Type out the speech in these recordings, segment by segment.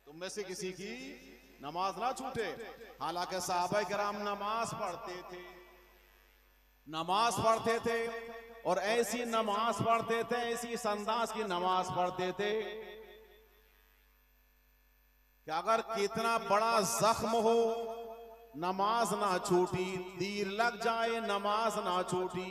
तुम में से किसी की नमाज ना छूटे। हालांकि सहाबा किराम नमाज पढ़ते थे और ऐसी नमाज पढ़ते थे, ऐसी इस अंदाज की नमाज पढ़ते थे कि अगर कितना बड़ा जख्म हो नमाज ना छूटी, तीर लग जाए नमाज ना छूटी।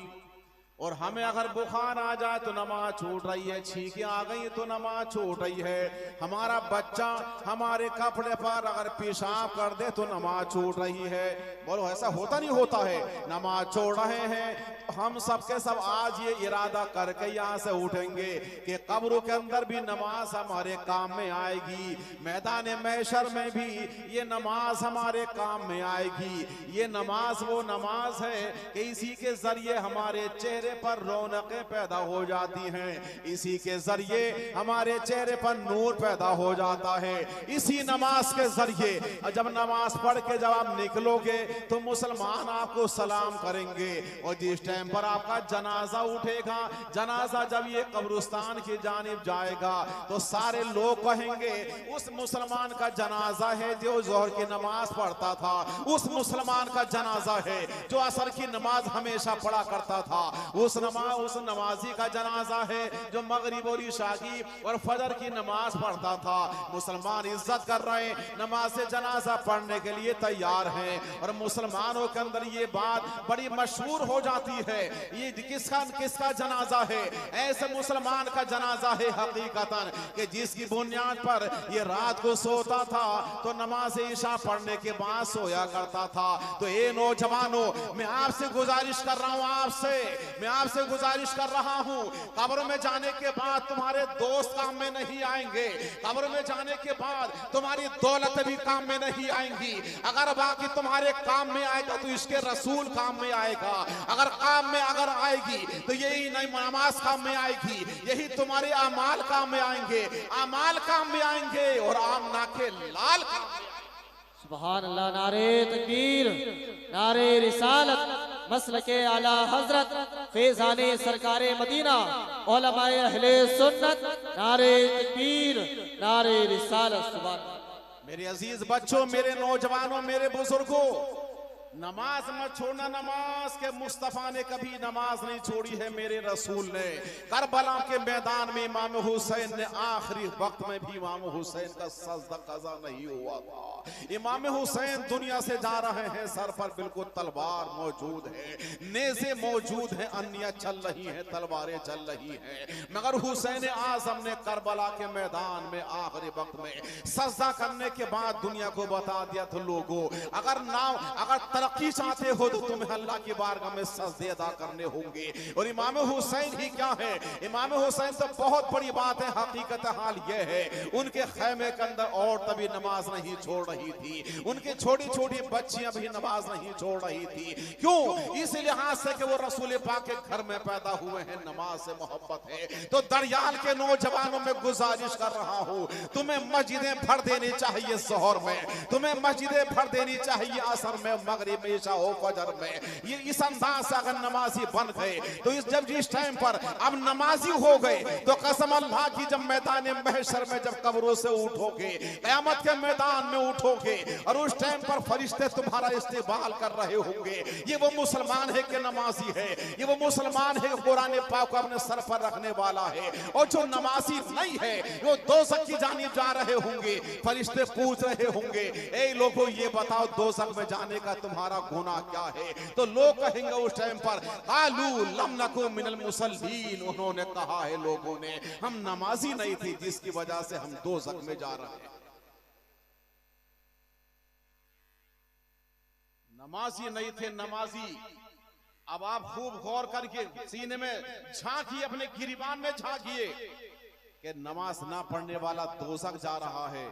और हमें अगर बुखार आ जाए तो नमाज छूट रही है, छींकें आ गई तो नमाज छूट रही है, हमारा बच्चा हमारे कपड़े पर अगर पेशाब कर दे तो नमाज छूट रही है। बोलो ऐसा होता नहीं होता है? नमाज छोड़ रहे हैं। हम सबके सब आज ये इरादा करके यहाँ से उठेंगे कि कब्र के अंदर भी नमाज हमारे काम में आएगी, मैदान महशर में भी ये नमाज हमारे काम में आएगी। ये नमाज वो नमाज है कि इसी के जरिए हमारे चेहरे पर रौनकें पैदा हो जाती हैं, इसी के जरिए हमारे चेहरे पर नूर पैदा हो जाता है। इसी नमाज के जरिए जब नमाज पढ़ के जब आप निकलोगे तो मुसलमान आपको सलाम करेंगे। और जिस टाइम पर आपका जनाजा उठेगा, जनाजा जब ये कब्रिस्तान की जानिब जाएगा तो सारे लोग कहेंगे उस मुसलमान का जनाजा है जो जोहर की नमाज पढ़ता था, उस मुसलमान का जनाजा है जो असर की नमाज हमेशा पढ़ा करता था, उस नमाजी का जनाजा है जो मगरिब और इशा की और फजर की नमाज पढ़ता था। मुसलमान इज्जत कर रहे हैं, नमाज से जनाजा पढ़ने के लिए तैयार हैं। और मुसलमानों के अंदर ये बात बड़ी मशहूर हो जाती है, ये किसका जनाजा है? ऐसे मुसलमान का जनाजा है हकीकतन कि जिसकी बुनियाद पर ये रात को सोता था तो नमाज इशा पढ़ने के बाद सोया करता था। तो ये नौजवानों, मैं आपसे गुजारिश कर रहा हूं, मैं आपसे गुजारिश कर रहा हूं, कब्र में जाने के बाद तुम्हारे दोस्त काम में नहीं आएंगे, कब्र में जाने के बाद तुम्हारी दौलत भी काम में नहीं आएंगी। अगर बाकी तुम्हारे काम में आएगा तो इसके रसूल काम में आएगा, अगर काम में अगर आएगी तो यही नहीं नमाज काम में आएगी, यही तुम्हारे अमाल काम में आएंगे, अमाल काम में आएंगे और आमना के लाल काम में। सुभान अल्लाह। नारे तकबीर, नारे रिसालत, मसलके आला हजरत फैजाने सरकारे मदीना, उलमाए अहले सुन्नत, नारे तकबीर, नारे रिसालत। सुभान। मेरे अजीज बच्चों, मेरे नौजवानों, मेरे बुजुर्गों, नमाज मत छोड़ना। नमाज के मुस्तफा ने कभी नमाज नहीं छोड़ी है, मेरे रसूल ने। करबला के मैदान में इमाम हुसैन ने आखिरी वक्त में भी इमाम हुसैन का सजदा कज़ा नहीं हुआ था। इमाम हुसैन दुनिया से जा रहे हैं, सर पर बिल्कुल तलवार मौजूद है, नेज़े मौजूद है, अन्य चल रही है, तलवारें चल रही हैं, मगर हुसैन आज़म ने करबला के मैदान में आखिरी वक्त में सजदा करने के बाद दुनिया को बता दिया था, लोगों अगर तरक्की चाहते हो तो तुम्हें अल्लाह की बारगाह में सजदे अदा करने होंगे। और इमाम हुसैन ही क्या है? इमाम हुसैन तो बहुत बड़ी बात है। हकीकत हाल यह है उनके खैमे के अंदर औरतें भी नमाज नहीं छोड़ रही थी, उनकी छोटी छोटी बच्चियां भी नमाज नहीं छोड़ रही थी। क्यों? इस लिहाज से कि वो रसूल पाक के घर में पैदा हुए हैं, नमाज से मोहब्बत है। तो दरियाल के नौजवानों में गुजारिश कर रहा हूं, तुम्हें मस्जिदें भर देनी चाहिए जोहर में, तुम्हें मस्जिदें भर देनी चाहिए असर में, मगरिब में, इशा हो, फजर में। ये इस अंदाज से अगर नमाजी बन गए तो जब जिस टाइम पर अब नमाजी हो गए तो कसम अल्लाह की जब मैदान महशर में जब कब्रों से उठोगे, क़यामत के मैदान में उठोगे और उस टाइम पर फरिश्ते तुम्हारा इस्तेबाल कर रहे होंगे, ये वो मुसलमान है कि नमाजी है, ये वो मुसलमान है कुरान पाक को अपने सर पर रखने वाला है। और जो नमाजी नहीं है वो दोज़ख की जानिब जा रहे होंगे, फरिश्ते पूछ रहे होंगे, ए लोगों ये बताओ दोज़ख में जाने का तुम्हारा गुनाह क्या है? तो लोग कहेंगे उस टाइम पर कालू लम नकू मिनल मुसल्लीन, उन्होंने कहा है लोगों ने हम नमाजी नहीं थी जिसकी वजह से हम दोज़ख में जा रहे हैं। नमाजी नहीं थे, नमाजी। अब आप खूब गौर करके सीने में झांकिए, अपने गिरिबान में झांकिए कि नमाज ना पढ़ने वाला दोज़ख जा रहा है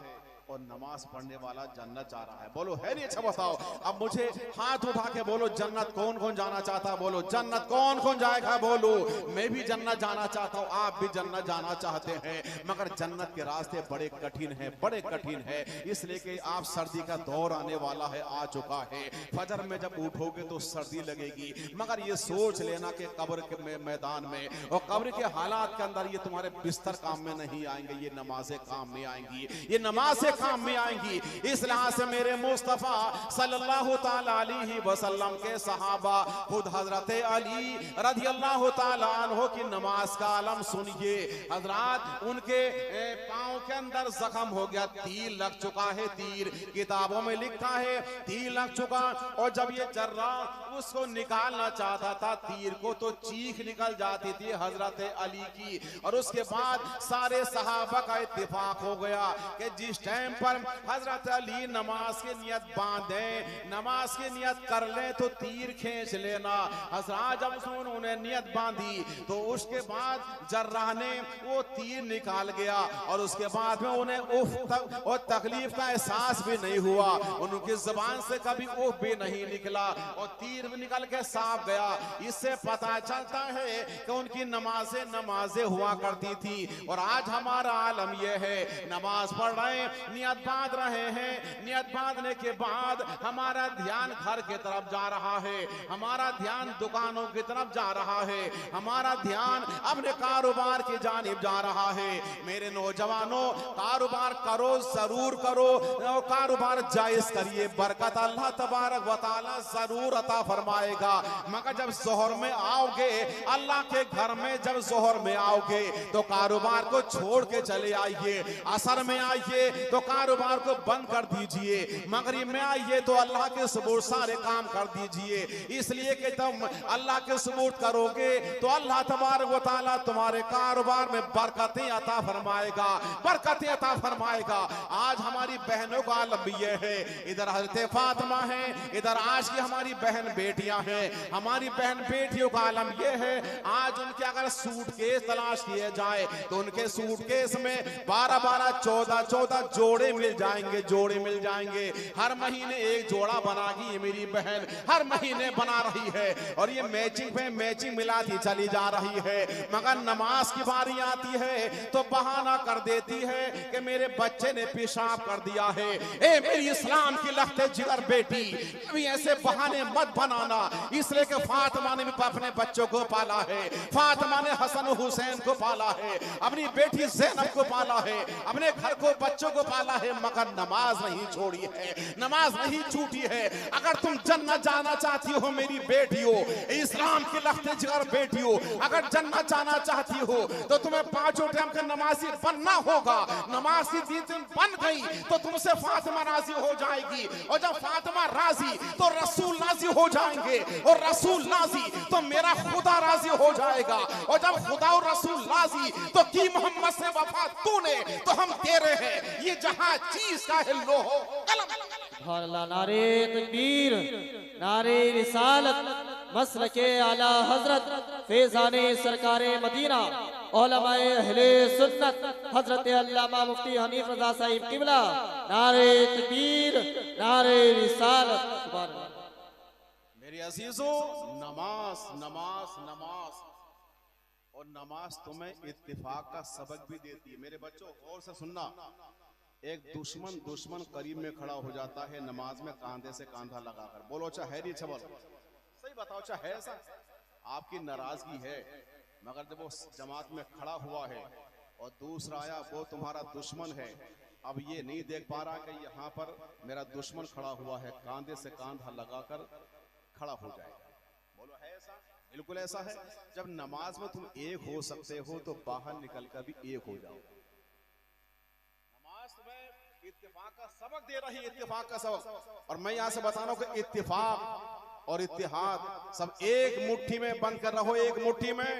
और नमाज पढ़ने वाला जन्नत जा रहा है। बोलो है नहीं? अच्छा बताओ, अब मुझे हाथ उठा के बोलो जन्नत कौन कौन जाना चाहता है? बोलो जन्नत कौन कौन जाएगा? बोलो मैं भी जन्नत जाना चाहता हूँ, आप भी जन्नत जाना चाहते हैं, मगर जन्नत के रास्ते बड़े कठिन हैं, बड़े कठिन है। इसलिए कि आप सर्दी का दौर आने वाला है, आ चुका है। फजर में जब उठोगे तो सर्दी लगेगी, मगर ये सोच लेना कि कब्र के मैदान में और कब्र के हालात के अंदर ये तुम्हारे बिस्तर काम में नहीं आएंगे, ये नमाजें काम में आएंगी, ये नमाजें काम में आएंगी। इस लिहाज से मेरे मुस्तफ़ा सल्लल्लाहु ताला अलैहि वसल्लम के सहाबा खुद हजरत अली रज़ियल्लाहु ताला अन्हु की नमाज का आलम सुनिए। हजरात, उनके पांव के अंदर जख्म हो गया, तीर लग चुका है, तीर किताबों में लिखा है तीर लग चुका। और जब ये जर्रा उसको निकालना चाहता था तीर को, तो चीख निकल जाती थी हजरत अली की। और उसके बाद सारे सहाबा का इत्तेफाक हो गया कि जिस टाइम पर हजरत अली नमाज की नियत बांधे, नमाज की नियत कर ले तो तीर खींच लेना। हजरत जब उन्होंने नियत बांधी तो उसके बाद जर्रा ने वो तीर निकाल गया और उसके बाद में उन्हें उफ और तकलीफ का एहसास भी नहीं हुआ। उनकी जुबान से कभी उफ भी नहीं निकला और तीर भी निकल के साफ गया। इससे पता चलता है कि उनकी नमाजें हुआ करती थी। और आज हमारा आलम यह है, नमाज पढ़ रहे हैं, नियत बांध रहे हैं, नियत बांधने के बाद हमारा ध्यान घर की तरफ जा रहा है, हमारा ध्यान दुकानों की तरफ जा रहा है, हमारा ध्यान अपने कारोबार की जानिब जा रहा है। मेरे नौजवानों, कारोबार करो, जरूर करो, कारोबार जायज करिए, बरकत अल्लाह तबारक व तआला जरूर अता फरमाएगा। मगर जब जोहर में आओगे, अल्लाह के घर में जब जोहर में आओगे तो कारोबार को छोड़ के चले आइए। असर में आइए तो कारोबार को बंद कर दीजिए, मगरिब में आइए तो अल्लाह के सबूत सारे काम कर दीजिए। इसलिए कि तुम अल्लाह के सबूत करोगे तो अल्लाह तबारक व तआला तुम्हारे कारोबार में बरकतें अता फरमाएगा, बरकतें अता फरमाएगा। आज हमारी बहनों का आलम यह है, इधर हजरत फातिमा है, इधर आज की हमारी बहन बेटियां हैं। हमारी बहन बेटियों का आलम यह है, आज उनके अगर सूटकेस तलाश किए जाए तो उनके सूटकेस में 12-12, 14-14 जोड़े मिल जाएंगे, जोड़े मिल जाएंगे। हर महीने एक जोड़ा बनागी ये मेरी बहन, हर महीने बना रही है और ये मैचिंग पे मैचिंग मिलाती चली जा रही है। मगर नमाज की बारी आती है तो बहाना कर देती है कि मेरे बच्चे ने पेशाब कर दिया है। ए मेरी इस्लाम की लखते जिगर बेटी, अभी ऐसे बहाने मत बनाना। इसलिए कि फातिमा ने भी अपने बच्चों को पाला है, फातिमा ने हसन हुसैन को पाला है, अपनी बेटी ज़ैनब को पाला है, अपने घर को बच्चों को पाला है, मगर नमाज नहीं छोड़ी है, नमाज नहीं छूटी है। अगर तुम जन्नत जाना चाहती हो मेरी बेटियों, इस्लाम की लखते जिगर बेटियों, अगर जन्नत जाना चाहती हो तो तुम्हें पांचों टाइम का नमाजी बनना होगा। नमाज की दिन बन गई तो तुमसे फातिमा राजी हो जाएगी, और जब फातिमा राजी तो रसूल राजी हो जाएंगे, और रसूल राजी तो मेरा खुदा राजी हो जाएगा, और जब खुदा और रसूल राजी तो की मोहम्मद से वफा तूने तो हम तेरे हैं। ये जहां चीज का है लोहो अल्लाह, नारे तकबीर, नारे रिसालत, मसलके आला हजरत फैज़ाने सरकारे मदीना, उलमाए अहले सुन्नत हजरत अल्लामा मुफ्ती हनीफ रजा साहिब किबला, नारे तकबीर, नारे रिसालत। सुभान अल्लाह। मेरे अजीजों, नमाज नमाज नमाज, और नमाज तुम्हें इत्तिफाक का सबक भी देती है। मेरे बच्चों गौर से सुनना, एक दुश्मन करीब में खड़ा हो जाता है नमाज में कांधे से कांधा लगाकर। बोलो अच्छा है नहीं, अच्छा बोलो, सही बताओ अच्छा है ऐसा? आपकी नाराजगी है, मगर जब वो जमात में खड़ा हुआ है और दूसरा आया वो तुम्हारा दुश्मन है, अब ये नहीं देख पा रहा कि यहाँ पर मेरा दुश्मन खड़ा हुआ है, कांधे से कांधा लगाकर खड़ा हो जाएगा। बोलो है ऐसा? बिल्कुल ऐसा है। जब नमाज में तुम एक हो सकते हो तो बाहर निकल कर भी एक हो जाओ। नमाज तुम्हें इत्तिफाक का सबक दे रही है, इत्तिफाक का सबक। और मैं यहाँ से बता रहा हूँ कि इत्तिफाक और इत्तिहाद सब एक मुट्ठी में बंद कर रहो, एक मुट्ठी में।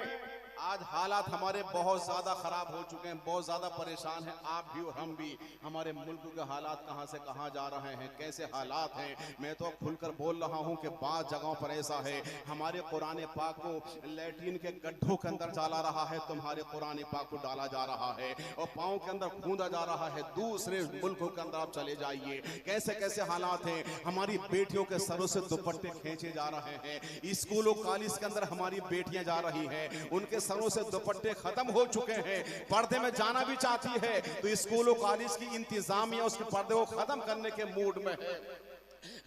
आज हालात हमारे बहुत ज्यादा खराब हो चुके हैं, बहुत ज्यादा परेशान हैं, आप भी और हम भी। हमारे मुल्क के हालात कहां से कहां जा रहे हैं, कैसे हालात हैं। मैं तो खुलकर बोल रहा हूं कि बात जगहों पर ऐसा है, हमारे कुरान पाक को लैट्रिन के गड्ढों के अंदर डाला रहा है, तुम्हारे कुरान पाक को डाला जा रहा है, और पाँव के अंदर खूंदा जा रहा है। दूसरे मुल्कों के अंदर आप चले जाइए, कैसे कैसे हालात हैं। हमारी बेटियों के सरों से दुपट्टे खींचे जा रहे हैं, स्कूलों कॉलेज के अंदर हमारी बेटियां जा रही हैं, उनके सरों से दुपट्टे खत्म हो चुके हैं। पर्दे में जाना भी चाहती है तो स्कूलों कॉलेज की इंतजामिया उसके पर्दे को खत्म करने के मूड में है।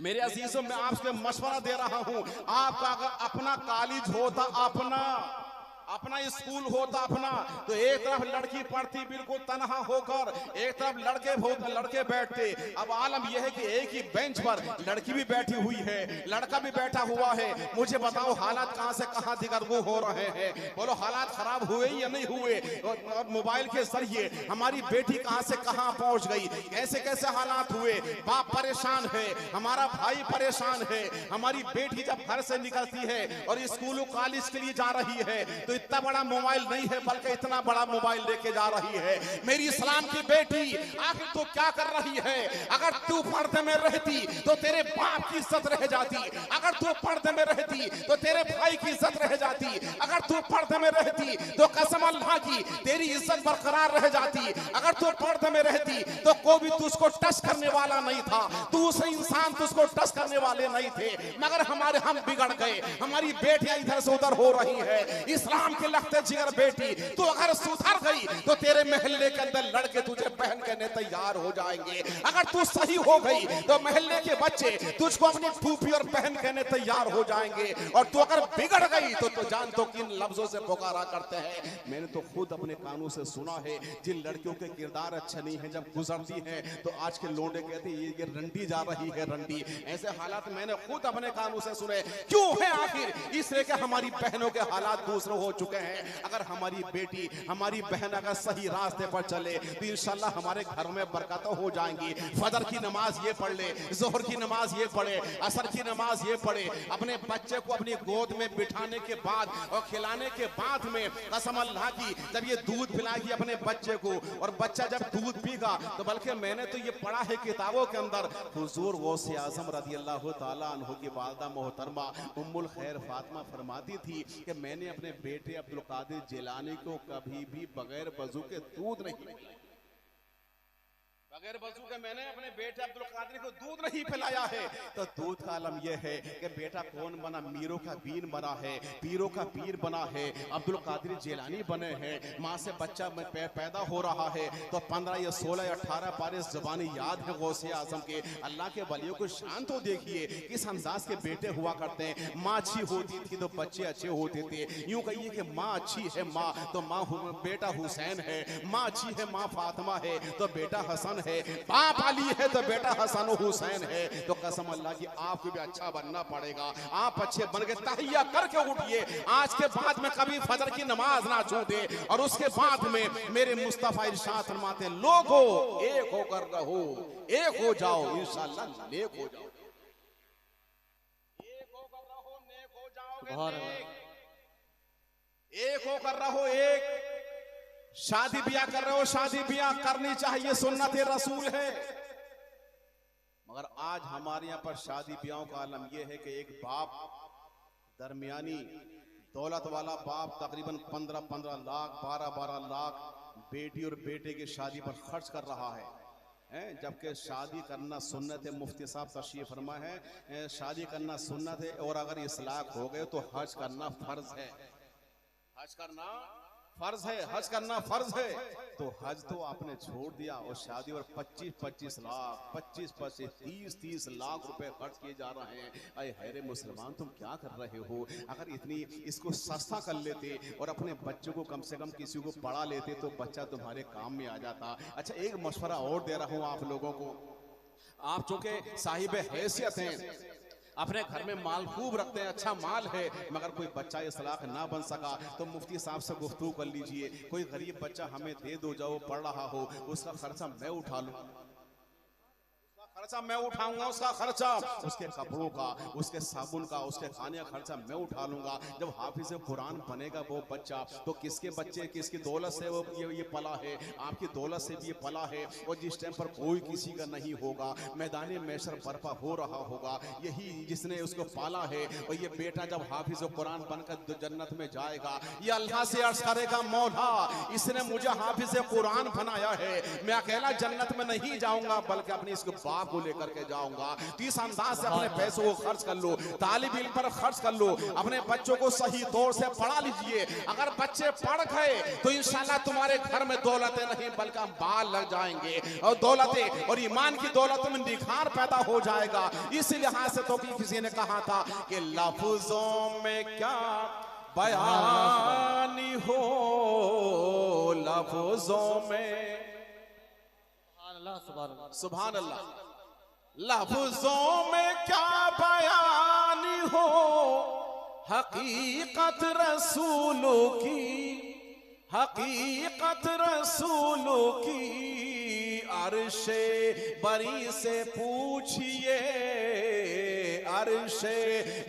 मेरे अजीजों, मैं आपसे मशवरा दे रहा हूं, आपका अगर अपना कॉलेज होता, अपना स्कूल होता अपना, तो एक तरफ लड़की पढ़ती बिल्कुल तनहा होकर, एक तरफ लड़के बैठते। अब आलम यह है कि एक ही बेंच पर लड़की भी बैठी हुई है, लड़का भी बैठा हुआ है। मुझे बताओ हालात कहां से कहां दिगरगू हो रहे हैं। बोलो हालात खराब हुए या नहीं हुए? और मोबाइल के जरिए हमारी बेटी कहां से कहां पहुंच गई, कैसे कैसे हालात हुए। बाप परेशान है, हमारा भाई परेशान है। हमारी बेटी जब घर से निकलती है और स्कूल कॉलेज के लिए जा रही है तो इतना बड़ा मोबाइल नहीं है बल्कि इतना बड़ा मोबाइल लेके जा रही है। मेरी इस्लाम की बेटी आखिर तो क्या कर रही है? अगर तू पर्दे में रहती तो तेरे बाप की इज्जत रह जाती, अगर तू पर्दे में रहती तो तेरे भाई की इज्जत रह जाती, अगर तू पर्दे में रहती तो कसम अल्लाह की तेरी इज्जत बरकरार रह जाती, अगर तू पर्दे में रहती तो कोई भी तुझको टच करने वाला नहीं था, दूसरे इंसान तुझको टच करने वाले नहीं थे। मगर हम बिगड़ गए, हमारी बेटियां इधर से उधर हो रही है। इस्लाम के लगते जिगर बेटी, तू अगर सुधर गई तो तेरे मोहल्ले के अंदर लड़के तुझे बहन कहने तैयार हो जाएंगे। अगर तू सही हो गई तो मोहल्ले के बच्चे तुझको अपनी फूफी और बहन कहने तैयार हो जाएंगे। और तू अगर बिगड़ गई तो जान तो किन लफ्जों से पुकारा करते हैं। मैंने तो खुद अपने कानों से सुना है, जिन लड़कियों के किरदार अच्छे नहीं है जब गुजरती हैं तो आज के लोंडे कहते हैं ये रंडी जा रही है रंडी। ऐसे हालात मैंने खुद अपने कानों से सुने। क्यों है आखिर? इसलिए कि हमारी बहनों के हालात दूसरे हो चुके हैं। अगर हमारी बेटी हमारी बहन अगर सही रास्ते पर चले तो इंशाल्लाह हमारे घर में बरकतें हो जाएंगी। फजर की नमाज ये पढ़ ले, जोहर की नमाज ये पढ़े, असर की नमाज ये पढ़े, अपने बच्चे को अपनी गोद में बिठाने के बाद और खिलाने के बाद में कसम अल्लाह की जब ये दूध पिलाएगी अपने बच्चे को और बच्चा जब दूध पीगा तो बल्कि मैंने तो ये पढ़ा है किताबों के अंदर, हुजूर गौसे आजम रज़ी अल्लाह तआला अन्हु की वालिदा मोहतरमा उम्मुल खैर फातिमा फरमाती थी कि मैंने अपने बेटे अब्दुल कादिर जिलानी को कभी भी बगैर वजू के दूध नहीं पिलाया। बगैर वजू के मैंने अपने बेटे अब्दुल कादिर को दूध नहीं पिलाया है। तो दूध का आलम यह है कि बेटा कौन बना? मीरों का बीन बना है, पीरों का पीर बना है, अब्दुल कादिर जिलानी बने हैं। माँ से बच्चा पैदा हो रहा है तो 15 या 16 या 18 पारे ज़बानी याद है गौसे आजम के। अल्लाह के वलियों को शान तो देखिए किस अंदाज के बेटे हुआ करते हैं। माँ अच्छी होती थी तो बच्चे अच्छे होते थे। यूं कहिए कि माँ अच्छी है माँ तो बेटा हुसैन है, माँ अच्छी है माँ फातिमा है तो बेटा हसन है, बाप अली है तो बेटा हसन हुसैन है। तो कसम अल्लाह की आपको भी अच्छा बनना पड़ेगा। आप अच्छे बन के तहिया करके उठिए। आज के बाद में कभी फजर की नमाज ना छूटे। और उसके बाद में मेरे मुस्तफा इरशाद फरमाते हैं, लोगो एक होकर रहो, एक हो जाओ इंशाअल्लाह नेक हो जाओ, एक होकर रहो नेक हो जाओगे, एक होकर रहो। एक शादी ब्याह कर रहे हो, शादी ब्याह करनी चाहिए, सुन्नत रसूल है। मगर आज हमारे यहाँ पर शादी ब्याहों का आलम यह है कि एक बाप दरमियानी दौलत वाला बाप तकरीबन 15-15 लाख 12-12 लाख बेटी और बेटे की शादी पर खर्च कर रहा है। जबकि शादी करना सुन्नत है। मुफ्ती साहब तशरीफ फरमा है, शादी करना सुन्नत है और अगर इस्लाक हो गए तो हज करना फर्ज है। हज करना फर्ज है, हज करना फर्ज है। तो हज तो आपने छोड़ दिया और शादी और 25-25 लाख 25-30 लाख रुपए खर्च किए जा रहे हैं। अरे हैरे मुसलमान तुम क्या कर रहे हो? अगर इतनी इसको सस्ता कर लेते और अपने बच्चों को कम से कम किसी को पढ़ा लेते तो बच्चा तुम्हारे काम में आ जाता। अच्छा एक मशवरा और दे रहा हूं आप लोगों को, आप चूंकि साहिब हैसियत हैं, अपने घर में माल खूब रखते हैं, अच्छा माल है, मगर कोई बच्चा इस्लाह ना बन सका तो मुफ्ती साहब से गुफ्तगू कर लीजिए। कोई गरीब बच्चा हमें दे दो, जाओ पढ़ रहा हो, उसका खर्चा मैं उठा लूं, खर्चा मैं उठाऊंगा, उसका खर्चा, उसके कपड़ों का, उसके साबुन का, उसके खाने का खर्चा मैं उठा लूंगा। जब हाफिज कुरान बनेगा वो बच्चा तो किसके बच्चे किसकी दौलत से वो ये पला है, आपकी दौलत से भी ये पला है। और जिस टाइम पर कोई किसी का नहीं होगा, मैदान मैशर बर्पा हो रहा होगा, यही जिसने उसको पाला है और ये बेटा जब हाफिज कुरान बनकर जन्नत में जाएगा, ये अल्लाह से अर्ज करेगा, मौला इसने मुझे हाफिज कुरान बनाया है, मैं अकेला जन्नत में नहीं जाऊंगा बल्कि अपने इसको बाप को लेकर के जाऊंगा। तो इस अंदाज से अपने पैसों को खर्च कर लो, तालिब इल्म पर खर्च कर लो, अपने बच्चों को सही तौर से पढ़ा लीजिए। अगर बच्चे पढ़ गए तो इंशाल्लाह तुम्हारे घर में दौलतें नहीं बल्कि बाल लग जाएंगे और दौलतें और ईमान की दौलत में निखार पैदा हो जाएगा। इस लिहाज से तो किसी ने कहा था कि लफ्जों में क्या बयानी हो लफ्जों में। सुभान अल्लाह। लफ्जों में क्या बयानी हो हकीकत रसूलों की, हकीकत रसूलों की। अर्शे बरी से पूछिए, अर्शे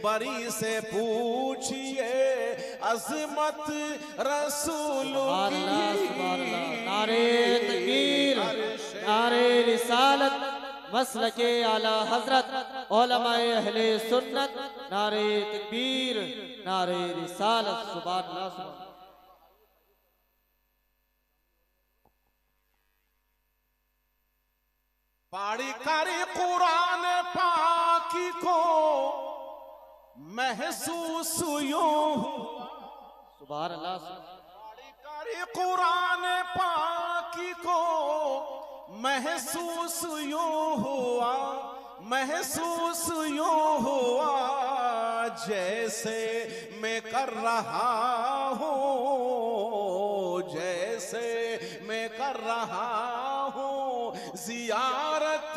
बरी से पूछिए अज़मत रसूलों की। नारे तकबीर, नारे रिसालत, मसलके आला हजरत उलमाए अहले सुन्नत। नारे तकबीर, नारे रिसालत। सुभान अल्लाह, सुभान अल्लाह। पढ़ कर कुरान पाकी को महसूस यूं हुआ। सुभान अल्लाह। पढ़ कर कुरान पाकी को महसूस यूं हुआ, महसूस यूं हुआ जैसे मैं कर रहा हूँ, जैसे मैं कर रहा हूँ जियारत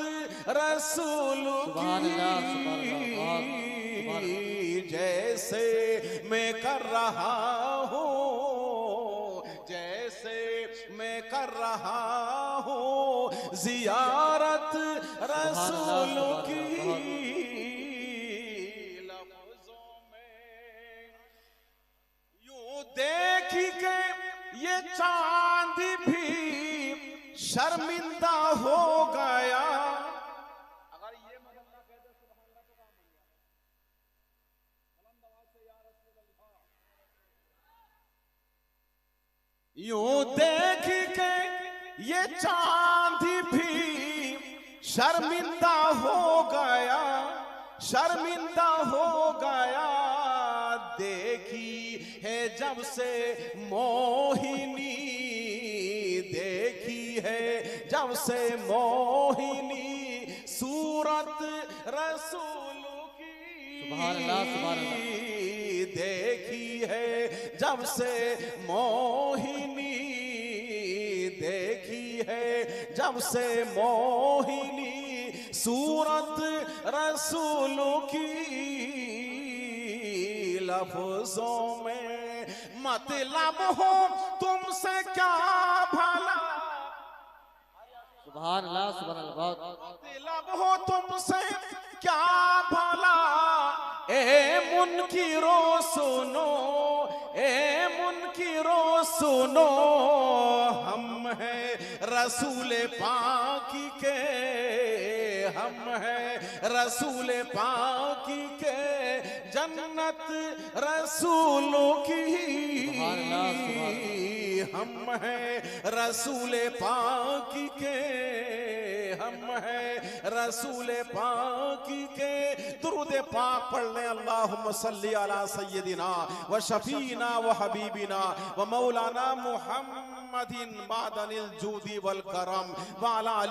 रसूल की। जैसे मैं कर रहा हूँ, जैसे मैं कर रहा हूँ जियारत रसूल की। लफ्जों में यूं देखी के ये चांद भी शर्मिंदा हो गया। अगर ये मदद ना कहते सुभान अल्लाह तो काम हो गया। बुलंद आवाज से या रसूल अल्लाह। यूं देख के ये चांद भी शर्मिंदा हो गया, शर्मिंदा हो गया। देखी है जब से मोहिनी, देखी है जब से मोहिनी सूरत रसूल की। सुभान अल्लाह, सुभान अल्लाह। देखी है जब से मोहिनी, देखी है जब से मोहिनी सूरत रसूल की। लफ्जों में मतलब हो तुमसे क्या भला। सुभान अल्लाह, सुभान अल्लाह। मतलब हो तुमसे क्या भला। ए मुनकिरो सुनो, ए मुनकिरो सुनो। हम हैं रसूल पाक के, हम हैं रसूल पाक के जन्नत रसूलों की। हम हैं रसूल पाक के, हम हैं रसूल पाक के। दुरूद पाक पढ़ लें। अल्लाहुम्मा सल्ली अला सय्यदिना व शफीना व हबीबिना व मौलाना मुहम्मदिन बादनिल जूदी वल करम व अला